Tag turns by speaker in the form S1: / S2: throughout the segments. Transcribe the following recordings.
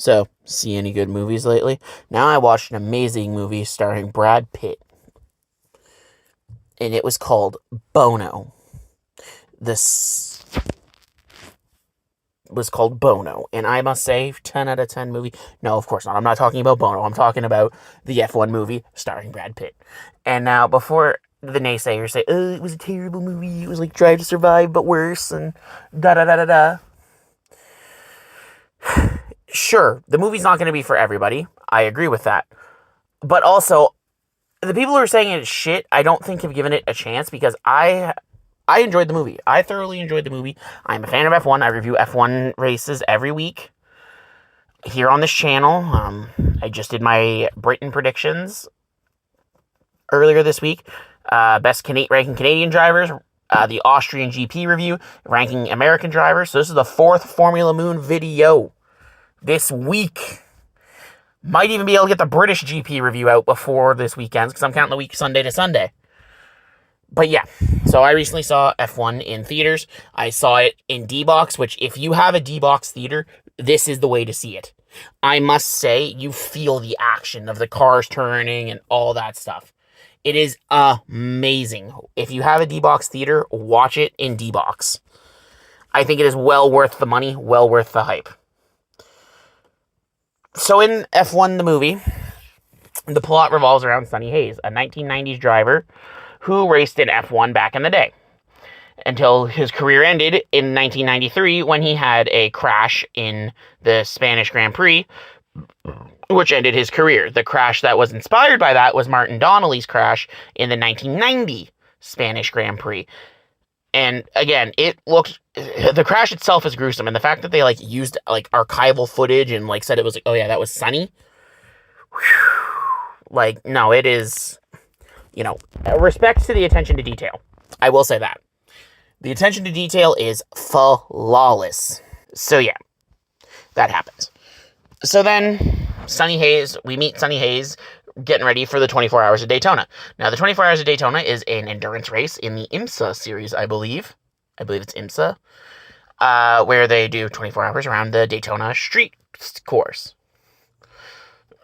S1: So, see any good movies lately? Now I watched an amazing movie starring Brad Pitt, and it was called Bono. This was called Bono, and I must say, 10 out of 10 movie. No, of course not. I'm not talking about Bono. I'm talking about the F1 movie starring Brad Pitt. And now, before the naysayers say, oh, it was a terrible movie, it was like Drive to Survive, but worse, and da da da da da. Sure, the movie's not going to be for everybody. I agree with that. But also, the people who are saying it's shit, I don't think have given it a chance, because I enjoyed the movie. I thoroughly enjoyed the movie. I'm a fan of F1. I review F1 races every week here on this channel. I just did my Britain predictions earlier this week. Best ranking Canadian drivers. The Austrian GP review, ranking American drivers. So this is the 4th Formula Moon video this week. Might even be able to get the British GP review out before this weekend, because I'm counting the week Sunday to Sunday. But yeah, so I recently saw F1 in theaters. I saw it in D-Box, which if you have a D-Box theater, this is the way to see it. I must say, you feel the action of the cars turning and all that stuff. It is amazing. If you have a D-Box theater, watch it in D-Box. I think it is well worth the money, well worth the hype. So in F1, the movie, the plot revolves around Sonny Hayes, a 1990s driver who raced in F1 back in the day, until his career ended in 1993 when he had a crash in the Spanish Grand Prix, which ended his career. The crash that was inspired by that was Martin Donnelly's crash in the 1990 Spanish Grand Prix. And again, the crash itself is gruesome, and the fact that they used archival footage and said it was oh yeah, that was Sonny. No, it is, respect to the attention to detail. I will say that. The attention to detail is flawless. So yeah, that happens. So then, we meet Sonny Hayes getting ready for the 24 Hours of Daytona. Now, the 24 Hours of Daytona is an endurance race in the IMSA series, I believe. I believe it's IMSA, where they do 24 hours around the Daytona street course.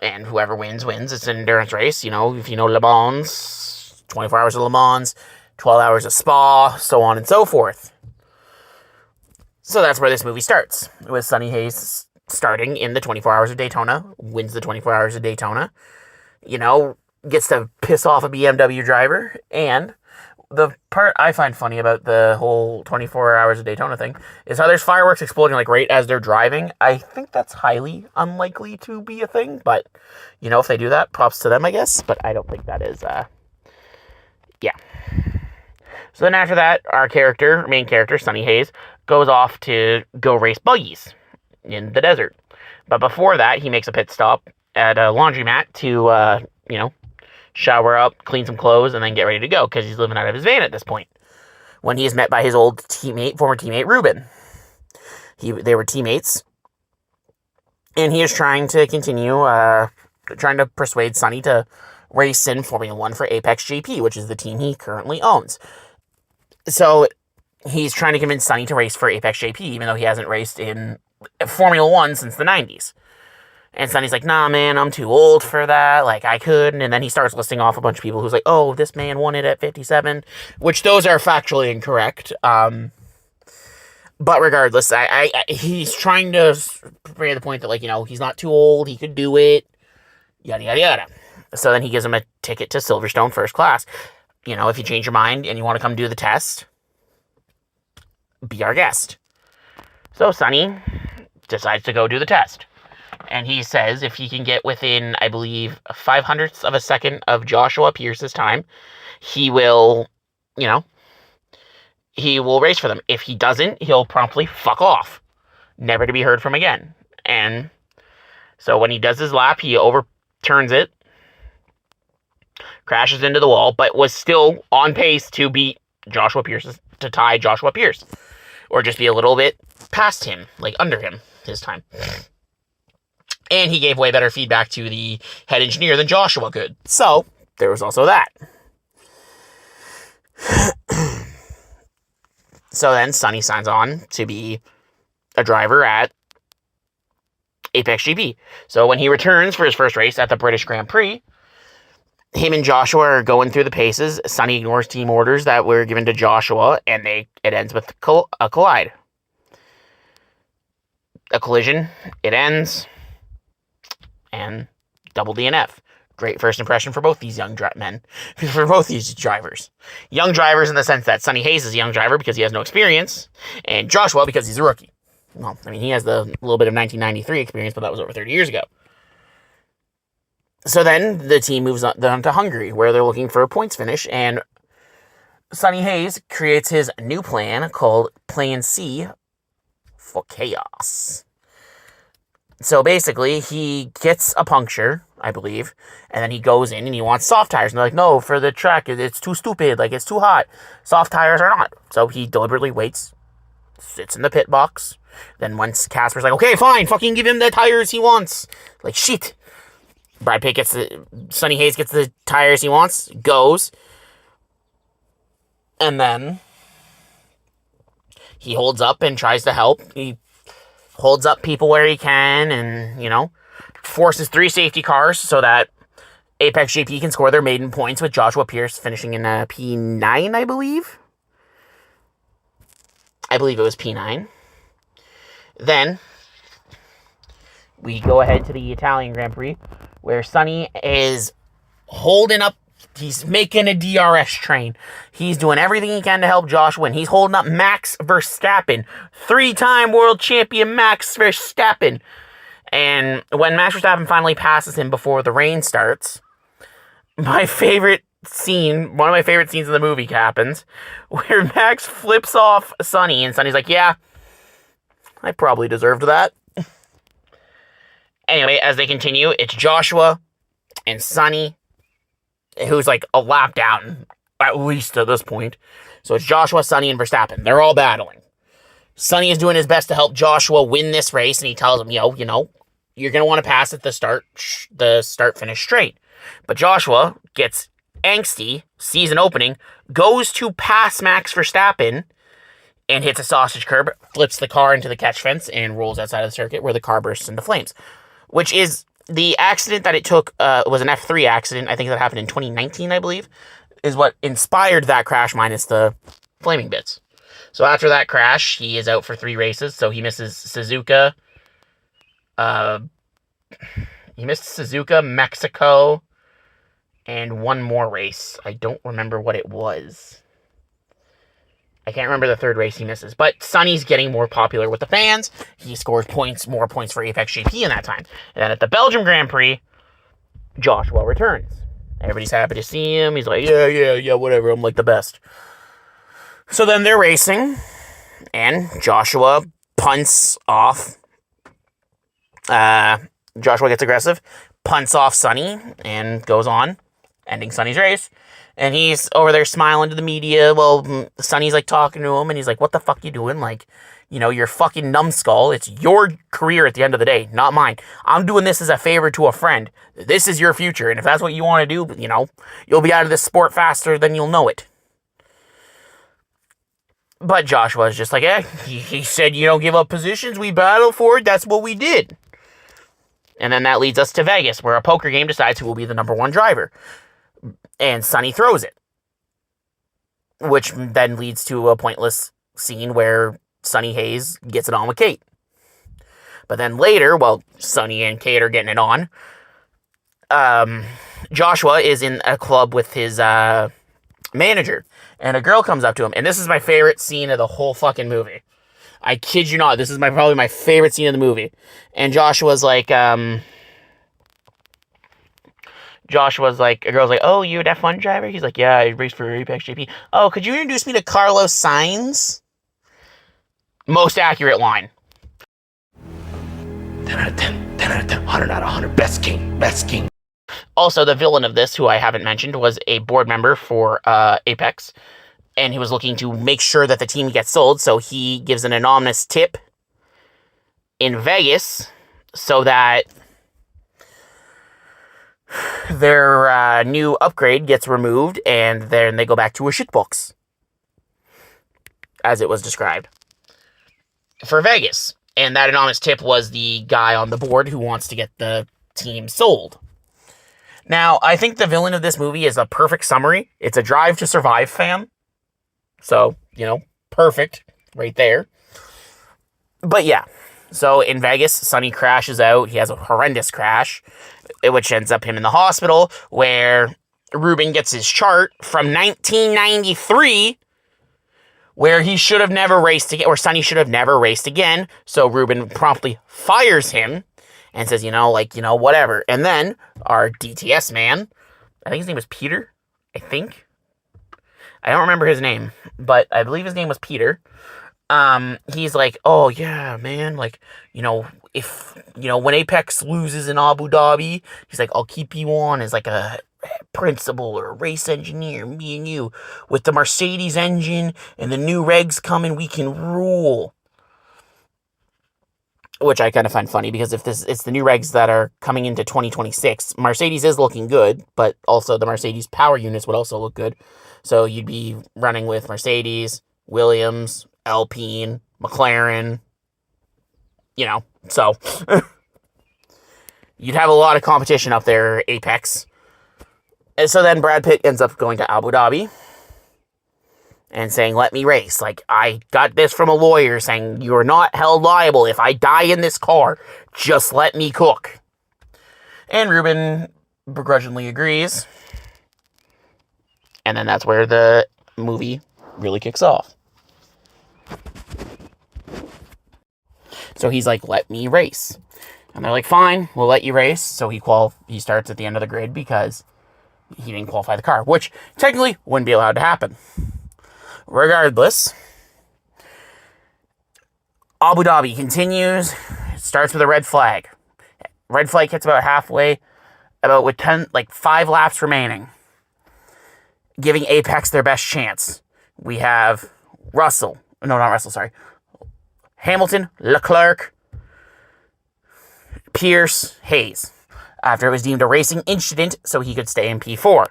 S1: And whoever wins. It's an endurance race. If you know Le Mans, 24 hours of Le Mans, 12 hours of Spa, so on and so forth. So that's where this movie starts, with Sonny Hayes starting in the 24 Hours of Daytona, wins the 24 Hours of Daytona, gets to piss off a BMW driver. And the part I find funny about the whole 24 Hours of Daytona thing is how there's fireworks exploding right as they're driving. I think that's highly unlikely to be a thing, but if they do that, props to them, I guess. But I don't think that is yeah. So then after that, our main character, Sonny Hayes, goes off to go race buggies in the desert. But before that, he makes a pit stop at a laundromat to shower up, clean some clothes, and then get ready to go, because he's living out of his van at this point, when he is met by his former teammate, Ruben. They were teammates, and he is trying to continue, trying to persuade Sonny to race in Formula 1 for Apex GP, which is the team he currently owns. So he's trying to convince Sonny to race for Apex GP, even though he hasn't raced in Formula 1 since the 90s. And Sonny's like, nah, man, I'm too old for that. I couldn't. And then he starts listing off a bunch of people who's like, oh, this man won it at 57, which those are factually incorrect. But regardless, he's trying to bring the point that, he's not too old. He could do it. Yada, yada, yada. So then he gives him a ticket to Silverstone first class. If you change your mind and you want to come do the test, be our guest. So Sonny decides to go do the test. And he says if he can get within, I believe, 0.05 of a second of Joshua Pierce's time, he will race for them. If he doesn't, he'll promptly fuck off, never to be heard from again. And so when he does his lap, he overturns it, crashes into the wall, but was still on pace to beat to tie Joshua Pierce, or just be a little bit past him, under him, his time. And he gave way better feedback to the head engineer than Joshua could. So, there was also that. So then, Sonny signs on to be a driver at Apex GP. So when he returns for his first race at the British Grand Prix, him and Joshua are going through the paces. Sonny ignores team orders that were given to Joshua, and it ends with a collide. A collision, it ends, and double DNF. Great first impression for both these young men, for both these drivers. Young drivers in the sense that Sonny Hayes is a young driver because he has no experience, and Joshua because he's a rookie. Well, I mean, he has the little bit of 1993 experience, but that was over 30 years ago. So then the team moves on to Hungary, where they're looking for a points finish, and Sonny Hayes creates his new plan called Plan C for Chaos. So basically, he gets a puncture, I believe, and then he goes in and he wants soft tires. And they're like, no, for the track, it's too stupid, like, it's too hot. Soft tires are not. So he deliberately waits, sits in the pit box. Then once Casper's like, okay, fine, fucking give him the tires he wants. Like, shit. Brad Pitt Sonny Hayes gets the tires he wants, goes, and then he holds up and tries to help. He holds up people where he can and, forces 3 safety cars so that Apex GP can score their maiden points with Joshua Pierce finishing in P9, I believe. I believe it was P9. Then we go ahead to the Italian Grand Prix, where Sonny is holding up, he's making a DRS train. He's doing everything he can to help Josh win. He's holding up Max Verstappen, 3-time world champion Max Verstappen. And when Max Verstappen finally passes him before the rain starts, my favorite scene, one of my favorite scenes in the movie happens, where Max flips off Sonny, and Sonny's like, yeah, I probably deserved that. Anyway, as they continue, it's Joshua and Sonny, who's like a lap down, at least at this point. So it's Joshua, Sonny, and Verstappen. They're all battling. Sonny is doing his best to help Joshua win this race, and he tells him, you're going to want to pass at the start-finish straight. But Joshua gets angsty, sees an opening, goes to pass Max Verstappen, and hits a sausage curb, flips the car into the catch fence, and rolls outside of the circuit where the car bursts into flames. Which is the accident that it took, was an F3 accident, I think that happened in 2019, I believe, is what inspired that crash minus the flaming bits. So after that crash, he is out for 3 races, so he misses Suzuka, Mexico, and one more race. I don't remember what it was. I can't remember the 3rd race he misses. But Sonny's getting more popular with the fans. He scores more points for Apex GP in that time. And then at the Belgium Grand Prix, Joshua returns. Everybody's happy to see him. He's like, yeah, whatever. I'm like the best. So then they're racing, and Joshua punts off. Joshua gets aggressive, punts off Sonny, and goes on, ending Sonny's race. And he's over there smiling to the media. Well, Sonny's like talking to him, and he's like, what the fuck you doing? Like, you're fucking numbskull. It's your career at the end of the day, not mine. I'm doing this as a favor to a friend. This is your future, and if that's what you want to do, you'll be out of this sport faster than you'll know it. But Joshua's just like, he said you don't give up positions, we battle for it, that's what we did. And then that leads us to Vegas, where a poker game decides who will be the number 1 driver. And Sonny throws it. Which then leads to a pointless scene where Sonny Hayes gets it on with Kate. But then later, while Sonny and Kate are getting it on, Joshua is in a club with his manager. And a girl comes up to him. And this is my favorite scene of the whole fucking movie. I kid you not. This is probably my favorite scene of the movie. And Joshua's like, a girl's like, oh, you an F1 driver? He's like, yeah, I raced for Apex GP. Oh, could you introduce me to Carlos Sainz? Most accurate line.
S2: 10 out of 10, 10 out of 10, 100 out of 100, best king.
S1: Also, the villain of this, who I haven't mentioned, was a board member for Apex. And he was looking to make sure that the team gets sold, so he gives an anonymous tip in Vegas so that their new upgrade gets removed, and then they go back to a shitbox, as it was described. For Vegas, And that anonymous tip was the guy on the board who wants to get the team sold. Now, I think the villain of this movie is a perfect summary. It's a Drive to Survive fan. So, perfect right there. But yeah, so in Vegas, Sonny crashes out. He has a horrendous crash, which ends up him in the hospital, where Ruben gets his chart from 1993, where he should have never raced again, or Sonny should have never raced again. So Ruben promptly fires him and says, whatever. And then our DTS man, I think his name was Peter, I don't remember his name, but I believe his name was Peter. He's like, oh yeah, man, if, when Apex loses in Abu Dhabi, he's like, I'll keep you on as like a principal or a race engineer, me and you, with the Mercedes engine and the new regs coming, we can rule. Which I kind of find funny, because if it's the new regs that are coming into 2026, Mercedes is looking good, but also the Mercedes power units would also look good. So you'd be running with Mercedes, Williams, Alpine, McLaren, so you'd have a lot of competition up there, Apex. And so then Brad Pitt ends up going to Abu Dhabi and saying, let me race. Like, I got this from a lawyer saying, you're not held liable if I die in this car. Just let me cook. And Ruben begrudgingly agrees. And then that's where the movie really kicks off. So he's like, let me race. And they're like, fine, we'll let you race. So he starts at the end of the grid because he didn't qualify the car, which technically wouldn't be allowed to happen. Regardless, Abu Dhabi continues. It starts with a red flag. Red flag hits about halfway, with 5 laps remaining, giving Apex their best chance. We have Hamilton, Leclerc, Pierce, Hayes, after it was deemed a racing incident so he could stay in P4.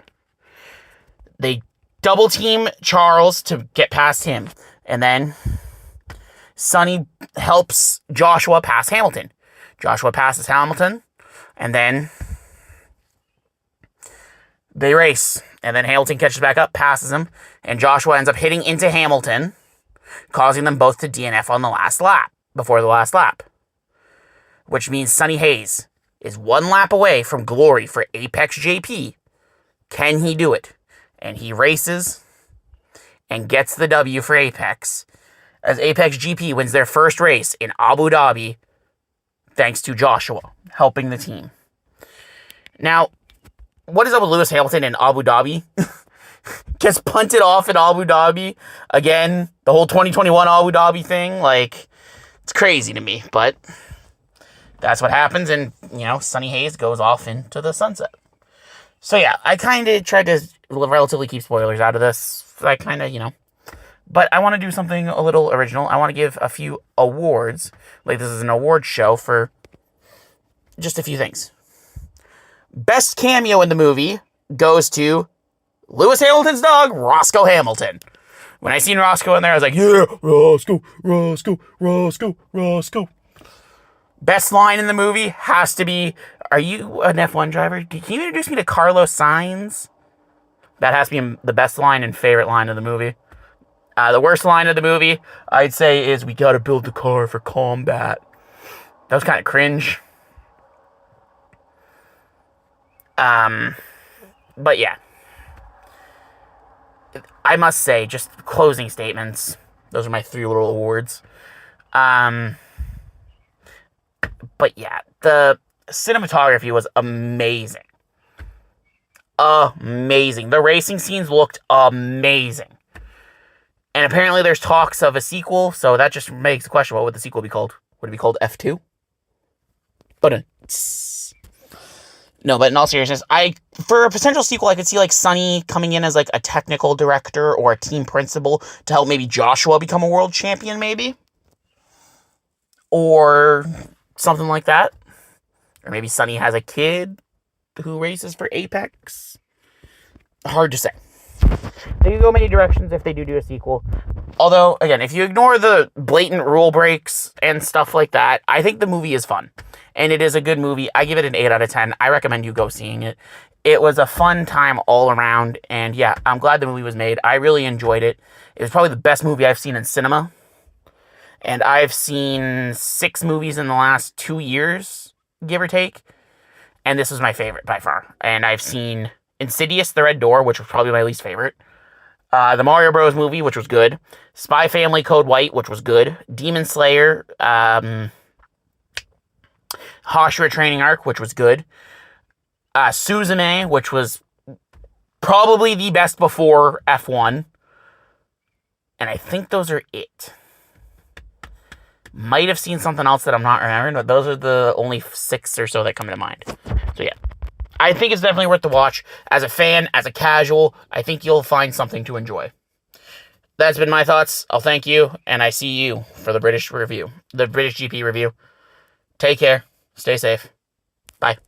S1: They double team Charles to get past him, and then Sonny helps Joshua pass Hamilton. Joshua passes Hamilton, and then they race, and then Hamilton catches back up, passes him, and Joshua ends up hitting into Hamilton, causing them both to DNF on the last lap, before the last lap. Which means Sonny Hayes is 1 lap away from glory for Apex JP. Can he do it? And he races and gets the W for Apex, as Apex GP wins their first race in Abu Dhabi, thanks to Joshua helping the team. Now, what is up with Lewis Hamilton in Abu Dhabi? Gets punted off in Abu Dhabi again. The whole 2021 Abu Dhabi thing, it's crazy to me, but that's what happens, and, Sonny Hayes goes off into the sunset. So yeah, I kind of tried to relatively keep spoilers out of this. I kind of, but I want to do something a little original. I want to give a few awards. This is an award show for just a few things. Best cameo in the movie goes to Lewis Hamilton's dog, Roscoe Hamilton. When I seen Roscoe in there, I was like, yeah, Roscoe, Roscoe, Roscoe, Roscoe. Best line in the movie has to be, are you an F1 driver? Can you introduce me to Carlos Sainz? That has to be the best line and favorite line of the movie. The worst line of the movie, I'd say, is we gotta build the car for combat. That was kind of cringe. But yeah. I must say, just closing statements. Those are my 3 little awards. But yeah, the cinematography was amazing. Amazing. The racing scenes looked amazing. And apparently there's talks of a sequel, so that just makes the question, what would the sequel be called? Would it be called F2? But no, but in all seriousness, for a potential sequel, I could see Sonny coming in as a technical director or a team principal to help maybe Joshua become a world champion, maybe. Or something like that. Or maybe Sonny has a kid who races for Apex. Hard to say. They could go many directions if they do a sequel. Although, again, if you ignore the blatant rule breaks and stuff like that, I think the movie is fun. And it is a good movie. I give it an 8 out of 10. I recommend you go seeing it. It was a fun time all around. And yeah, I'm glad the movie was made. I really enjoyed it. It was probably the best movie I've seen in cinema. And I've seen 6 movies in the last 2 years, give or take. And this was my favorite by far. And I've seen Insidious: The Red Door, which was probably my least favorite. The Mario Bros. Movie, which was good. Spy Family Code White, which was good. Demon Slayer, Hashira Training Arc, which was good. Suzume, which was probably the best before F1. And I think those are it. Might have seen something else that I'm not remembering, but those are the only 6 or so that come to mind. So yeah, I think it's definitely worth the watch. As a fan, as a casual, I think you'll find something to enjoy. That's been my thoughts. I'll thank you, and I see you for the British GP review. Take care. Stay safe. Bye.